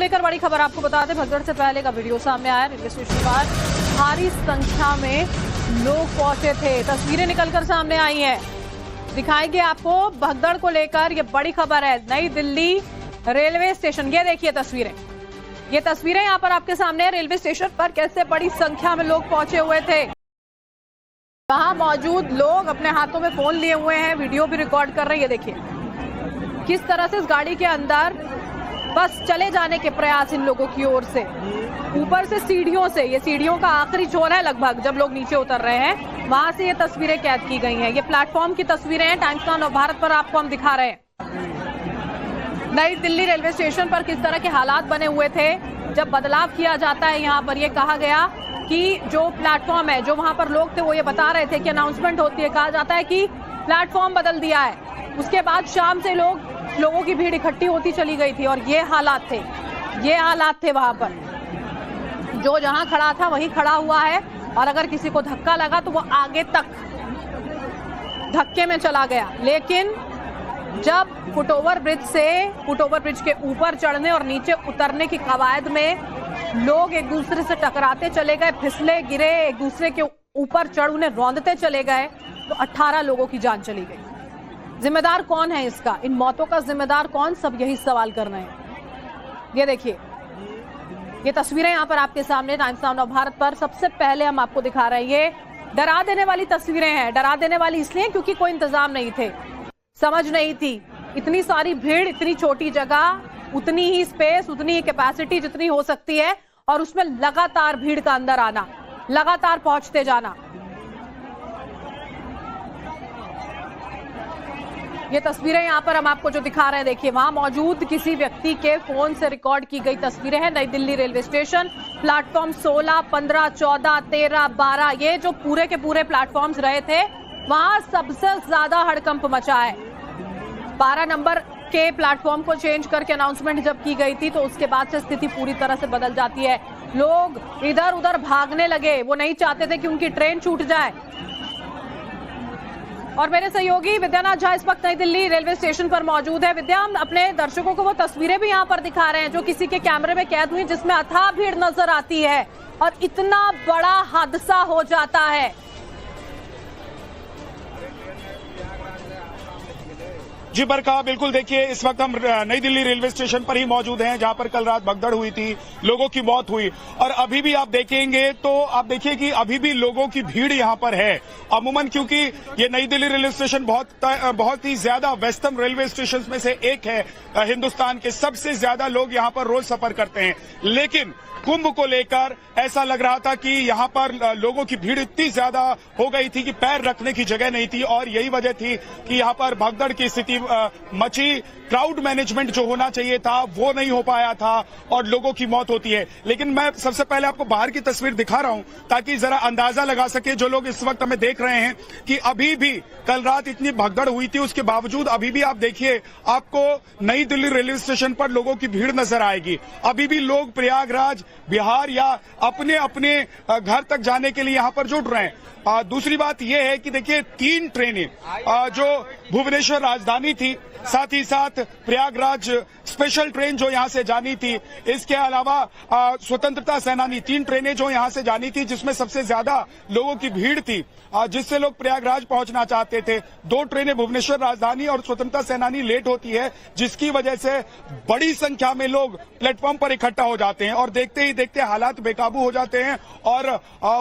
लेकर बड़ी खबर आपको बता दें, भगदड़ से पहले का वीडियो सामने आया। रेलवे स्टेशन पर भारी संख्या में लोग पहुंचे थे, तस्वीरें निकलकर सामने आई हैं। दिखाएंगे आपको भगदड़ को लेकर, ये बड़ी खबर है। नई दिल्ली रेलवे स्टेशन, ये देखिए तस्वीरें, ये तस्वीरें यहाँ पर आपके सामने। रेलवे स्टेशन पर कैसे बड़ी संख्या में लोग पहुंचे हुए थे। वहां मौजूद लोग अपने हाथों में फोन लिए हुए हैं, वीडियो भी रिकॉर्ड कर रहे हैं। ये देखिए किस तरह से इस गाड़ी के अंदर बस चले जाने के प्रयास इन लोगों की ओर से। ऊपर से सीढ़ियों से, ये सीढ़ियों का आखिरी छोर है लगभग, जब लोग नीचे उतर रहे हैं वहां से ये तस्वीरें कैद की गई हैं। ये प्लेटफॉर्म की तस्वीरें हैं, टाइम्स नाउ भारत पर आपको हम दिखा रहे हैं। नई दिल्ली रेलवे स्टेशन पर किस तरह के हालात बने हुए थे। जब बदलाव किया जाता है यहाँ पर, ये कहा गया कि जो प्लेटफॉर्म है, जो वहां पर लोग थे वो ये बता रहे थे कि अनाउंसमेंट होती है, कहा जाता है कि प्लेटफॉर्म बदल दिया है। उसके बाद शाम से लोगों की भीड़ इकट्ठी होती चली गई थी और ये हालात थे वहां पर। जो जहां खड़ा था वहीं खड़ा हुआ है और अगर किसी को धक्का लगा तो वो आगे तक धक्के में चला गया। लेकिन जब फुटओवर ब्रिज के ऊपर चढ़ने और नीचे उतरने की कवायद में लोग एक दूसरे से टकराते चले गए, फिसले गिरे, एक दूसरे के ऊपर चढ़ उन्हें रौंदते चले गए, तो 18 लोगों की जान चली गई। जिम्मेदार कौन है इसका, इन मौतों का जिम्मेदार कौन, सब यही सवाल कर रहे हैं। ये देखिए, ये तस्वीरें यहाँ पर आपके सामने टाइम्स नाउ भारत पर सबसे पहले हम आपको दिखा रहे हैं। ये डरा देने वाली तस्वीरें हैं। डरा देने वाली इसलिए क्योंकि कोई इंतजाम नहीं थे, समझ नहीं थी। इतनी सारी भीड़, इतनी छोटी जगह, उतनी ही स्पेस, उतनी ही कैपेसिटी जितनी हो सकती है, और उसमें लगातार भीड़ का अंदर आना, लगातार पहुंचते जाना। ये तस्वीरें यहाँ पर हम आपको जो दिखा रहे हैं, देखिए वहां मौजूद किसी व्यक्ति के फोन से रिकॉर्ड की गई तस्वीरें हैं। नई दिल्ली रेलवे स्टेशन, प्लेटफॉर्म 16, 15, 14, 13, 12, ये जो पूरे के पूरे प्लेटफॉर्म्स रहे थे, वहां सबसे ज्यादा हड़कंप मचा है। 12 नंबर के प्लेटफॉर्म को चेंज करके अनाउंसमेंट जब की गई थी, तो उसके बाद से स्थिति पूरी तरह से बदल जाती है। लोग इधर उधर भागने लगे, वो नहीं चाहते थे कि उनकी ट्रेन छूट जाए। और मेरे सहयोगी विद्यानाथ झा इस वक्त नई दिल्ली रेलवे स्टेशन पर मौजूद है। विद्या, हम अपने दर्शकों को वो तस्वीरें भी यहाँ पर दिखा रहे हैं जो किसी के कैमरे में कैद हुई, जिसमें अथाह भीड़ नजर आती है और इतना बड़ा हादसा हो जाता है। जी बरका, बिल्कुल देखिए, इस वक्त हम नई दिल्ली रेलवे स्टेशन पर ही मौजूद हैं, जहां पर कल रात भगदड़ हुई थी, लोगों की मौत हुई, और अभी भी आप देखेंगे तो आप देखिए कि अभी भी लोगों की भीड़ यहां पर है। अमूमन क्योंकि ये नई दिल्ली रेलवे स्टेशन बहुत ही ज्यादा वेस्टर्न रेलवे स्टेशन में से एक है हिंदुस्तान के, सबसे ज्यादा लोग यहां पर रोज सफर करते हैं। लेकिन कुंभ को लेकर ऐसा लग रहा था कि यहां पर लोगों की भीड़ इतनी ज्यादा हो गई थी कि पैर रखने की जगह नहीं थी, और यही वजह थी कि यहां पर भगदड़ की स्थिति मची। क्राउड मैनेजमेंट जो होना चाहिए था वो नहीं हो पाया था और लोगों की मौत होती है। लेकिन मैं सबसे पहले आपको बाहर की तस्वीर दिखा रहा हूं ताकि जरा अंदाजा लगा सके जो लोग इस वक्त हमें देख रहे हैं कि अभी भी कल रात इतनी भगदड़ हुई थी, उसके बावजूद अभी भी आप देखिए, आपको नई दिल्ली रेलवे स्टेशन पर लोगों की भीड़ नजर आएगी। अभी भी लोग प्रयागराज, बिहार या अपने अपने घर तक जाने के लिए यहां पर जुट रहे हैं। दूसरी बात यह है कि देखिए 3 ट्रेनें जो भुवनेश्वर राजधानी थी, साथ ही साथ प्रयागराज स्पेशल ट्रेन जो यहां से जानी थी, इसके अलावा स्वतंत्रता सेनानी 3 ट्रेनें जो यहां से जानी थी, जिसमें सबसे ज्यादा लोगों की भीड़ थी, जिससे लोग प्रयागराज पहुंचना चाहते थे। 2 ट्रेनें भुवनेश्वर राजधानी और स्वतंत्रता सेनानी लेट होती है, जिसकी वजह से बड़ी संख्या में लोग प्लेटफॉर्म पर इकट्ठा हो जाते हैं और देखते ही देखते हालात बेकाबू हो जाते हैं, और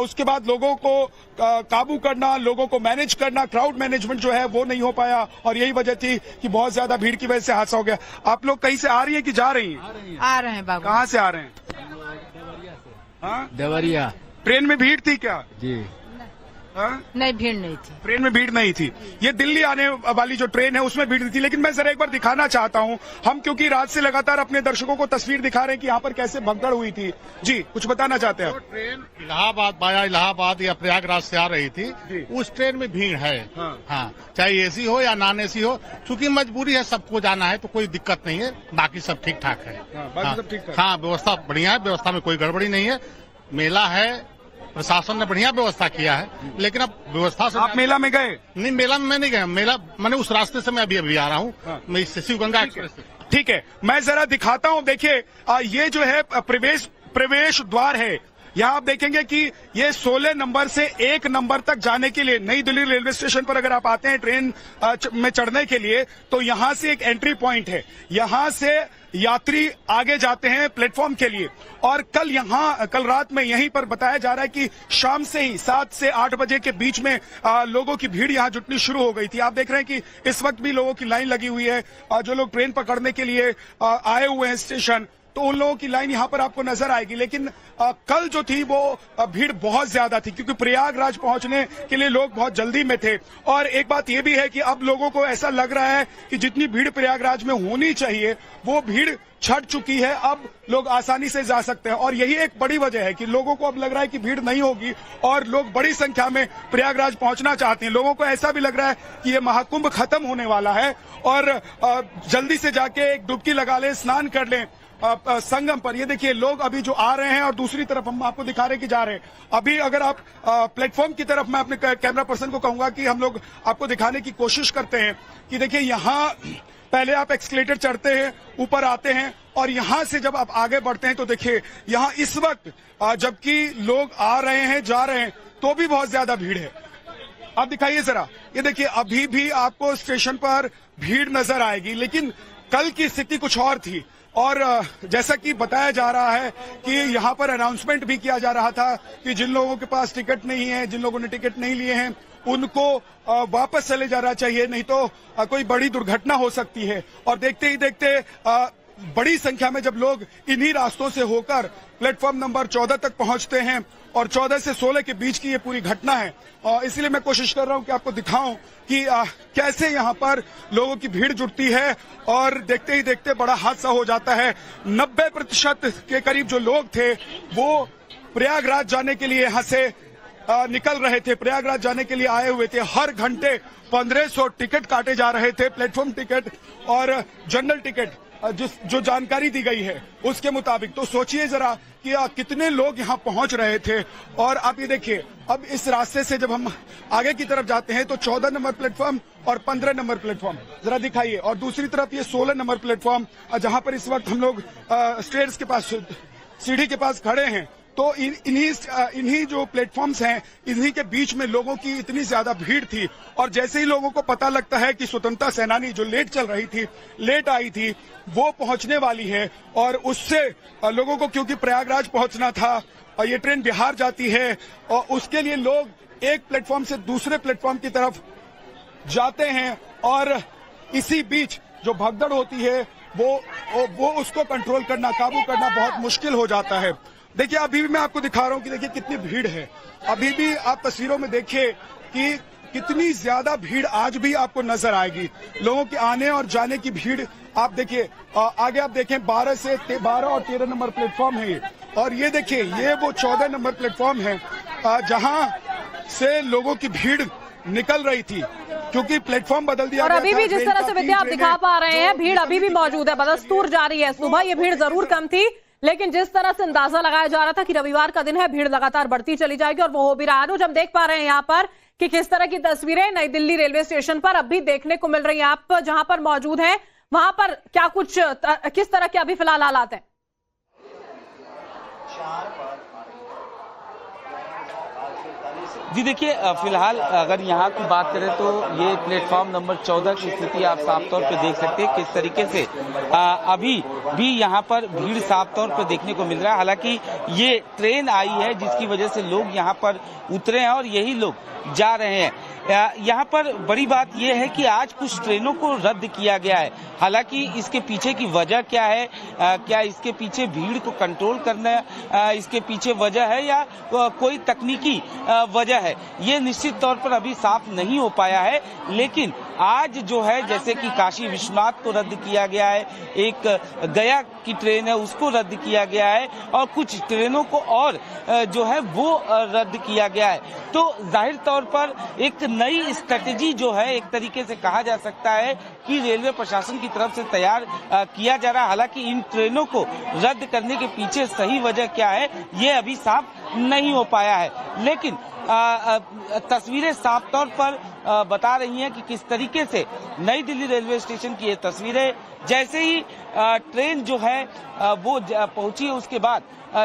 उसके बाद लोगों को काबू करना, लोगों को मैनेज करना, क्राउड मैनेजमेंट जो है वो नहीं हो पाया, और यही वजह थी कि बहुत ज्यादा भीड़ की वजह से हादसा हो गया। आप लोग कहीं से आ रही है कि जा रही हैं? आ रहे हैं बाबू। कहाँ से आ रहे हैं? देवरिया। ट्रेन में भीड़ थी क्या? जी हाँ? नहीं, भीड़ नहीं थी। ट्रेन में भीड़ नहीं थी। ये दिल्ली आने वाली जो ट्रेन है उसमें भीड़ थी। लेकिन मैं जरा एक बार दिखाना चाहता हूं, हम क्योंकि रात से लगातार अपने दर्शकों को तस्वीर दिखा रहे हैं कि यहाँ पर कैसे भगदड़ हुई थी। जी, कुछ बताना चाहते हैं आप? ट्रेन इलाहाबाद वाया इलाहाबाद या प्रयागराज से आ रही थी, उस ट्रेन में भीड़ है। हाँ, चाहे एसी हो या नॉन एसी हो, चूंकि मजबूरी है, सबको जाना है तो कोई दिक्कत नहीं है, बाकी सब ठीक ठाक है। हाँ, व्यवस्था बढ़िया है, व्यवस्था में कोई गड़बड़ी नहीं है। मेला है, प्रशासन ने बढ़िया व्यवस्था किया है, लेकिन अब व्यवस्था से आप मेला में गए? नहीं, मेला में मैं नहीं गया। मेला मैंने उस रास्ते से मैं अभी आ रहा हूँ। मैं शिव गंगा एक्सप्रेस से। ठीक है, मैं जरा दिखाता हूं। देखिए ये जो है प्रवेश द्वार है। यहाँ आप देखेंगे कि ये 16 नंबर से 1 नंबर तक जाने के लिए नई दिल्ली रेलवे स्टेशन पर अगर आप आते हैं ट्रेन में चढ़ने के लिए, तो यहाँ से एक एंट्री पॉइंट है। यहाँ से यात्री आगे जाते हैं प्लेटफॉर्म के लिए। और कल रात में यहीं पर बताया जा रहा है कि शाम से ही 7 से 8 बजे के बीच में लोगों की भीड़ यहाँ जुटनी शुरू हो गई थी। आप देख रहे हैं कि इस वक्त भी लोगों की लाइन लगी हुई है। जो लोग ट्रेन पकड़ने के लिए आए हुए हैं स्टेशन, तो उन लोगों की लाइन यहाँ पर आपको नजर आएगी। लेकिन कल जो थी वो भीड़ बहुत ज्यादा थी, क्योंकि प्रयागराज पहुंचने के लिए लोग बहुत जल्दी में थे। और एक बात ये भी है कि अब लोगों को ऐसा लग रहा है कि जितनी भीड़ प्रयागराज में होनी चाहिए वो भीड़ छट चुकी है। अब लोग आसानी से जा सकते हैं, और यही एक बड़ी वजह है कि लोगों को अब लग रहा है कि भीड़ नहीं होगी और लोग बड़ी संख्या में प्रयागराज पहुंचना चाहते हैं। लोगों को ऐसा भी लग रहा है कि ये महाकुंभ खत्म होने वाला है और जल्दी से जाके एक डुबकी लगा लें, स्नान कर लें संगम पर। ये देखिए लोग अभी जो आ रहे हैं, और दूसरी तरफ हम आपको दिखा रहे हैं कि जा रहे हैं। अभी अगर आप प्लेटफॉर्म की तरफ, मैं अपने कैमरा पर्सन को कहूंगा कि हम लोग आपको दिखाने की कोशिश करते हैं कि देखिए यहाँ पहले आप एक्सकलेटर चढ़ते हैं, ऊपर आते हैं, और यहां से जब आप आगे बढ़ते हैं तो देखिए यहाँ इस वक्त जबकि लोग आ रहे हैं, जा रहे हैं, तो भी बहुत ज्यादा भीड़ है। आप दिखाइए जरा, ये देखिए अभी भी आपको स्टेशन पर भीड़ नजर आएगी, लेकिन कल की स्थिति कुछ और थी। और जैसा कि बताया जा रहा है कि यहाँ पर अनाउंसमेंट भी किया जा रहा था कि जिन लोगों के पास टिकट नहीं है, जिन लोगों ने टिकट नहीं लिए हैं, उनको वापस चले जाना चाहिए, नहीं तो कोई बड़ी दुर्घटना हो सकती है। और देखते ही देखते बड़ी संख्या में जब लोग इन्हीं रास्तों से होकर प्लेटफॉर्म नंबर 14 तक पहुंचते हैं, और 14 से 16 के बीच की ये पूरी घटना है। इसलिए मैं कोशिश कर रहा हूं कि आपको दिखाऊं कि कैसे यहां पर लोगों की भीड़ जुटती है, और देखते ही देखते बड़ा हादसा हो जाता है। 90% के करीब जो लोग थे वो प्रयागराज जाने के लिए यहां से निकल रहे थे, प्रयागराज जाने के लिए आए हुए थे। हर घंटे 1500 टिकट काटे जा रहे थे, प्लेटफॉर्म टिकट और जनरल टिकट, जो जानकारी दी गई है उसके मुताबिक। तो सोचिए जरा कि कितने लोग यहाँ पहुंच रहे थे। और आप ये देखिए, अब इस रास्ते से जब हम आगे की तरफ जाते हैं तो 14 नंबर प्लेटफॉर्म और 15 नंबर प्लेटफॉर्म जरा दिखाइए, और दूसरी तरफ ये 16 नंबर प्लेटफॉर्म, जहां पर इस वक्त हम लोग स्टेयर्स के पास, सीढ़ी के पास खड़े हैं। तो इन्हीं जो प्लेटफॉर्म्स हैं, इन्हीं के बीच में लोगों की इतनी ज्यादा भीड़ थी। और जैसे ही लोगों को पता लगता है कि स्वतंत्रता सेनानी जो लेट आई थी, वो पहुंचने वाली है, और उससे लोगों को, क्योंकि प्रयागराज पहुंचना था, और ये ट्रेन बिहार जाती है, और उसके लिए लोग एक प्लेटफॉर्म से दूसरे प्लेटफॉर्म की तरफ जाते हैं। और इसी बीच जो भगदड़ होती है वो उसको कंट्रोल करना, काबू करना बहुत मुश्किल हो जाता है। देखिए अभी भी मैं आपको दिखा रहा हूं कि देखिए कितनी भीड़ है। अभी भी आप तस्वीरों में देखिए कि कितनी ज्यादा भीड़ आज भी आपको नजर आएगी। लोगों के आने और जाने की भीड़ आप देखिए। आगे आप देखें 12 और 13 नंबर प्लेटफॉर्म है, और ये देखिए ये वो 14 नंबर प्लेटफॉर्म है जहां से लोगों की भीड़ निकल रही थी, क्योंकि प्लेटफॉर्म बदल दिया। और अभी भी जिस तरह से विद्या आप दिखा पा रहे हैं, भीड़ अभी भी मौजूद है, बदस्तूर जारी है। सुबह ये भीड़ जरूर कम थी, लेकिन जिस तरह से अंदाजा लगाया जा रहा था कि रविवार का दिन है, भीड़ लगातार बढ़ती चली जाएगी, और वो हो भी रहा है। हम देख पा रहे हैं यहाँ पर कि किस तरह की तस्वीरें नई दिल्ली रेलवे स्टेशन पर अब भी देखने को मिल रही हैं। आप जहां पर मौजूद हैं वहां पर क्या कुछ, किस तरह के अभी फिलहाल हालात हैं? जी देखिए, फिलहाल अगर यहाँ की बात करें तो ये प्लेटफॉर्म नंबर 14 की स्थिति आप साफ तौर पे देख सकते हैं किस तरीके से अभी भी यहाँ पर भीड़ साफ तौर पे देखने को मिल रहा है। हालांकि ये ट्रेन आई है जिसकी वजह से लोग यहाँ पर उतरे हैं और यही लोग जा रहे हैं। यहाँ पर बड़ी बात यह है कि आज कुछ ट्रेनों को रद्द किया गया है। हालांकि इसके पीछे की वजह क्या है, क्या इसके पीछे भीड़ को कंट्रोल करना इसके पीछे वजह है या कोई तकनीकी वजह है, ये निश्चित तौर पर अभी साफ नहीं हो पाया है। लेकिन आज जो है, जैसे कि काशी विश्वनाथ को रद्द किया गया है, एक गया की ट्रेन है उसको रद्द किया गया है, और कुछ ट्रेनों को और जो है वो रद्द किया गया है। तो जाहिर तौर पर एक नई स्ट्रेटेजी जो है, एक तरीके से कहा जा सकता है कि रेलवे प्रशासन की तरफ से तैयार किया जा रहा है। हालांकि इन ट्रेनों को रद्द करने के पीछे सही वजह क्या है, ये अभी साफ नहीं हो पाया है। लेकिन तस्वीरें साफ तौर पर बता रही हैं कि किस तरीके से नई दिल्ली रेलवे स्टेशन की ये तस्वीरें, जैसे ही ट्रेन जो है वो पहुंची है, उसके बाद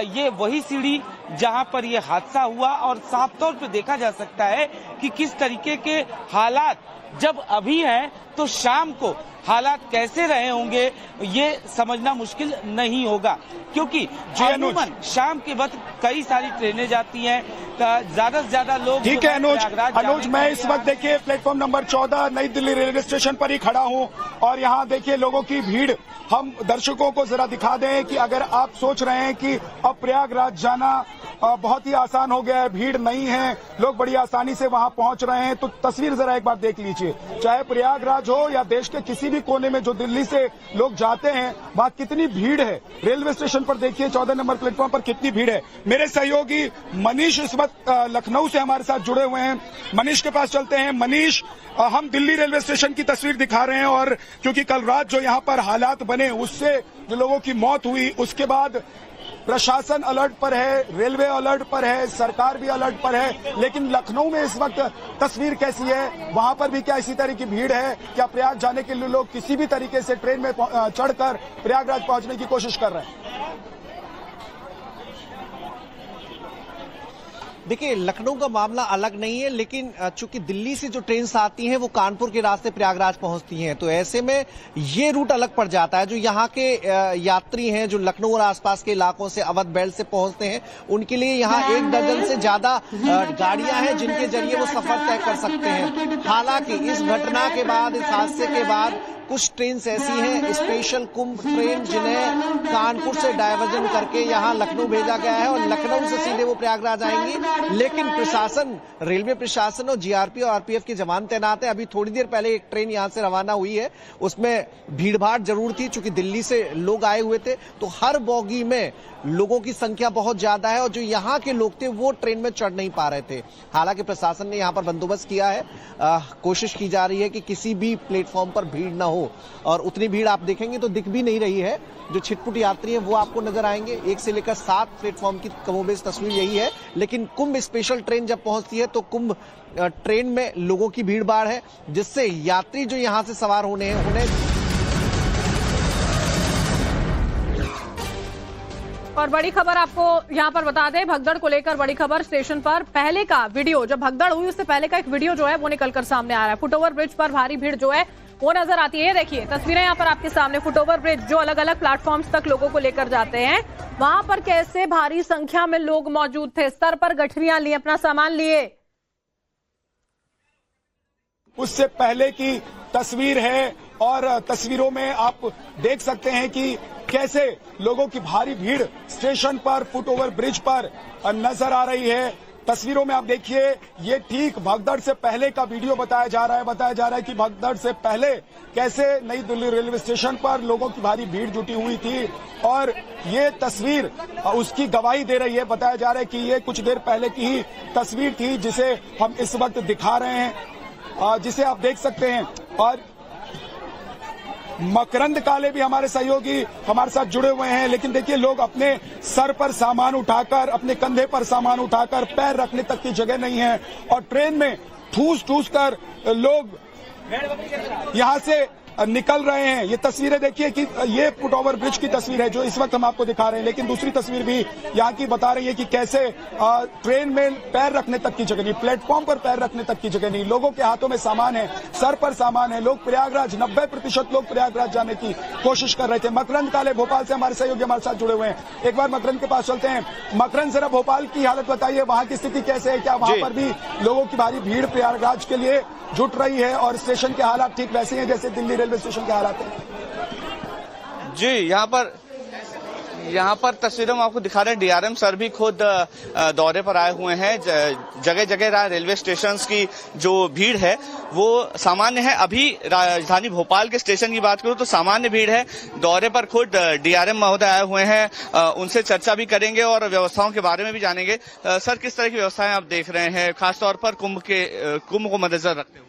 ये वही सीढ़ी जहां पर ये हादसा हुआ, और साफ तौर पे देखा जा सकता है कि किस तरीके के हालात जब अभी हैं तो शाम को हालात कैसे रहे होंगे ये समझना मुश्किल नहीं होगा, क्योंकि अमूमन शाम के वक्त कई सारी ट्रेनें जाती हैं, ज्यादा से ज्यादा लोग। ठीक है अनुज, मैं इस वक्त देखिए प्लेटफॉर्म नंबर 14 नई दिल्ली रेलवे स्टेशन पर ही खड़ा हूं, और यहाँ देखिए लोगों की भीड़। हम दर्शकों को जरा दिखा दें कि अगर आप सोच रहे हैं कि अब प्रयागराज जाना बहुत ही आसान हो गया है, भीड़ नहीं है, लोग बड़ी आसानी से वहां पहुंच रहे हैं, तो तस्वीर जरा एक बार देख लीजिए। चाहे प्रयागराज हो या देश के किसी भी कोने में जो दिल्ली से लोग जाते हैं, वहां कितनी भीड़ है। रेलवे स्टेशन पर देखिए 14 नंबर प्लेटफॉर्म पर कितनी भीड़ है। मेरे सहयोगी मनीष इस वक्त लखनऊ से हमारे साथ जुड़े हुए हैं। मनीष के पास चलते हैं। मनीष, हम दिल्ली रेलवे स्टेशन की तस्वीर दिखा रहे हैं, और क्योंकि कल रात जो यहाँ पर हालात बने उससे जो लोगों की मौत हुई, उसके बाद प्रशासन अलर्ट पर है, रेलवे अलर्ट पर है, सरकार भी अलर्ट पर है, लेकिन लखनऊ में इस वक्त तस्वीर कैसी है? वहां पर भी क्या इसी तरह की भीड़ है? क्या प्रयाग जाने के लिए लोग किसी भी तरीके से ट्रेन में चढ़कर प्रयागराज पहुंचने की कोशिश कर रहे हैं? देखिए, लखनऊ का मामला अलग नहीं है, लेकिन चूंकि दिल्ली से जो ट्रेन आती हैं वो कानपुर के रास्ते प्रयागराज पहुंचती हैं, तो ऐसे में ये रूट अलग पड़ जाता है। जो यहाँ के यात्री हैं जो लखनऊ और आसपास के इलाकों से अवध बेल्ट से पहुंचते हैं, उनके लिए यहाँ 1 दर्जन से ज्यादा गाड़ियां हैं जिनके जरिए वो सफर तय कर सकते हैं। हालांकि इस घटना के बाद, इस हादसे के बाद कुछ ट्रेन ऐसी हैं, स्पेशल कुंभ ट्रेन, जिन्हें कानपुर से डायवर्जन करके यहाँ लखनऊ भेजा गया है, और लखनऊ से सीधे वो प्रयागराज आएंगी। लेकिन प्रशासन, रेलवे प्रशासन और जीआरपी और आरपीएफ के जवान तैनात है। अभी थोड़ी देर पहले एक ट्रेन यहाँ से रवाना हुई है, उसमें भीड़भाड़ जरूर थी, चूंकि दिल्ली से लोग आए हुए थे, तो हर बोगी में लोगों की संख्या बहुत ज्यादा है, और जो यहाँ के लोग थे वो ट्रेन में चढ़ नहीं पा रहे थे। हालांकि प्रशासन ने यहाँ पर बंदोबस्त किया है, कोशिश की जा रही है कि किसी भी प्लेटफॉर्म पर भीड़ ना हो, और उतनी भीड़ आप देखेंगे तो दिख भी नहीं रही है। जो छिटपुट यात्री हैं वो आपको नजर आएंगे। 1 से लेकर 7 प्लेटफॉर्म की कमोबेश तस्वीर यही है। लेकिन कुंभ स्पेशल ट्रेन जब पहुंचती है तो कुंभ ट्रेन में लोगों की भीड़ भाड़ है, जिससे यात्री जो यहां से सवार होने हैं उन्हें। और बड़ी खबर आपको यहां पर बता दें, भगदड़ को लेकर बड़ी खबर। स्टेशन पर पहले का वीडियो, जब भगदड़ हुई उससे पहले का एक वीडियो जो है वो निकलकर सामने आ रहा है। फुटओवर ब्रिज पर भारी भीड़ जो है वो नजर आती है। देखिए तस्वीरें यहाँ पर आपके सामने। फुटओवर ब्रिज जो अलग अलग प्लेटफॉर्म्स तक लोगों को लेकर जाते हैं, वहां पर कैसे भारी संख्या में लोग मौजूद थे, सर पर गठरियां लिए, अपना सामान लिए। उससे पहले की तस्वीर है, और तस्वीरों में आप देख सकते हैं कि कैसे लोगों की भारी भीड़ स्टेशन पर, फुटओवर ब्रिज पर नजर आ रही है। तस्वीरों में आप देखिए, ये ठीक भगदड़ से पहले का वीडियो बताया जा रहा है कि भगदड़ से पहले कैसे नई दिल्ली रेलवे स्टेशन पर लोगों की भारी भीड़ जुटी हुई थी, और ये तस्वीर उसकी गवाही दे रही है। बताया जा रहा है कि ये कुछ देर पहले की ही तस्वीर थी जिसे हम इस वक्त दिखा रहे हैं, जिसे आप देख सकते हैं। और मकरंद काले भी हमारे सहयोगी हमारे साथ जुड़े हुए हैं, लेकिन देखिए लोग अपने सर पर सामान उठाकर, अपने कंधे पर सामान उठाकर, पैर रखने तक की जगह नहीं है, और ट्रेन में ठूस ठूस कर लोग यहां से निकल रहे हैं। ये तस्वीरें देखिए कि ये फुटओवर ब्रिज की तस्वीर है जो इस वक्त हम आपको दिखा रहे हैं, लेकिन दूसरी तस्वीर भी यहाँ की बता रही है कि कैसे ट्रेन में पैर रखने तक की जगह नहीं, प्लेटफॉर्म पर पैर रखने तक की जगह नहीं, लोगों के हाथों में सामान है, सर पर सामान है। लोग प्रयागराज, 90% लोग प्रयागराज जाने की कोशिश कर रहे थे। मकरंद काले भोपाल से हमारे सहयोगी हमारे साथ जुड़े हुए हैं। एक बार मकरंद के पास चलते हैं। मकरंद, जरा भोपाल की हालत बताइए, वहां की स्थिति कैसे है? क्या वहां पर भी लोगों की भारी भीड़ प्रयागराज के लिए जुट रही है, और स्टेशन के हालात ठीक वैसे हैं जैसे दिल्ली रेलवे स्टेशन के हालात हैं? जी, यहाँ पर तस्वीरों में आपको दिखा रहे हैं, डीआरएम सर भी खुद दौरे पर आए हुए हैं। जगह जगह रेलवे स्टेशंस की जो भीड़ है वो सामान्य है। अभी राजधानी भोपाल के स्टेशन की बात करूं तो सामान्य भीड़ है। दौरे पर खुद डीआरएम महोदय आए हुए हैं, उनसे चर्चा भी करेंगे और व्यवस्थाओं के बारे में भी जानेंगे। सर, किस तरह की व्यवस्थाएं आप देख रहे हैं, खासतौर पर कुंभ को मद्देनजर रखते हुए?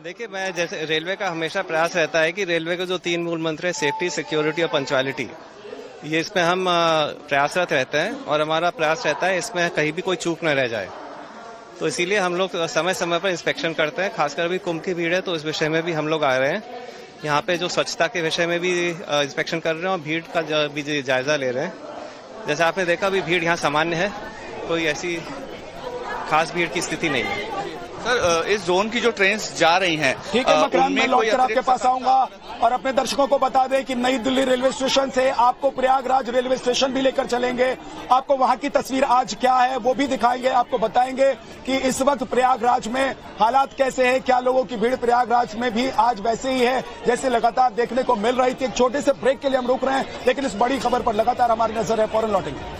देखिए, मैं जैसे रेलवे का हमेशा प्रयास रहता है कि रेलवे के जो 3 मूल मंत्र है, सेफ्टी, सिक्योरिटी और पंक्चुअलिटी, ये इसमें हम प्रयासरत रहते हैं और हमारा प्रयास रहता है इसमें कहीं भी कोई चूक न रह जाए। तो इसीलिए हम लोग समय समय पर इंस्पेक्शन करते हैं। खासकर अभी कुंभ की भीड़ है तो इस विषय में भी हम लोग आ रहे हैं। यहाँ पे जो स्वच्छता के विषय में भी इंस्पेक्शन कर रहे हैं और भीड़ का भी जायजा ले रहे हैं। जैसे आपने देखा अभी भीड़ यहाँ सामान्य है, कोई ऐसी खास भीड़ की स्थिति नहीं है। सर, इस जोन की जो ट्रेन जा रही हैं, ठीक है मकरान, मैं लौटकर आपके पास आऊंगा और अपने दर्शकों को बता दें कि नई दिल्ली रेलवे स्टेशन से आपको प्रयागराज रेलवे स्टेशन भी लेकर चलेंगे। आपको वहां की तस्वीर आज क्या है वो भी दिखाएंगे, आपको बताएंगे कि इस वक्त प्रयागराज में हालात कैसे हैं, क्या लोगों की भीड़ प्रयागराज में भी आज वैसे ही है जैसे लगातार देखने को मिल रही थी। एक छोटे से ब्रेक के लिए हम रुक रहे हैं, लेकिन इस बड़ी खबर पर लगातार हमारी नजर है, फौरन लौटेंगे।